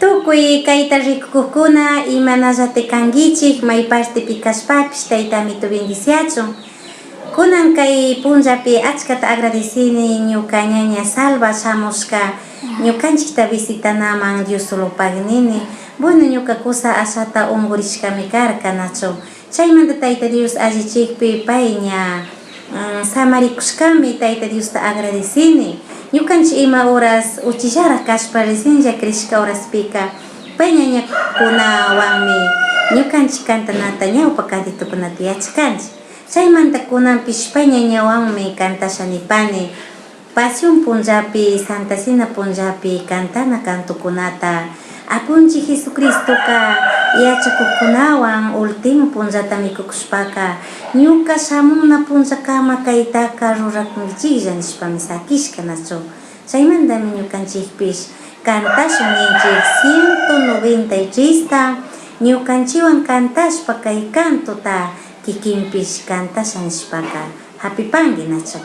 Tukuy kayta rikukuna imanallati kankichik maypartepi kashpapish taytami tu bendiciachun. Kunan kay punllapi achkata agradecini ñuka ñaña Salva shamushka ñukanchikta visitanaman Dios solopagnini. Bueno ñuka kusa ashata ungurishkami karka nachu. Chaymanta Tayta Dios allichikpi pay ña samarikushkami Tayta Diosta agradecini. Ñukanchik ima horas uchillara kashpa recinlla krishka horaspika pay ñañakunawanmi ñukanchik kantanata ñawpa kantitukunata yachkanchik. Chaymanta kunanpish pay ñañawanmi kantashanipani pasión punllapi Santa Cena punllapi kantana cantukunata apunchik Jesucristoka yachakukunawan ultimo punllata mikukushpaka ñuka shamuna punllakama kaytaka rurakunchiklla nishpami sakishka nachu. Chaymantami ñukanchikpish kantashun ninchik 193ta ñukanchiwan kantashpa kay cantuta kikinpish kantasha nishpaka hapipanki nachu.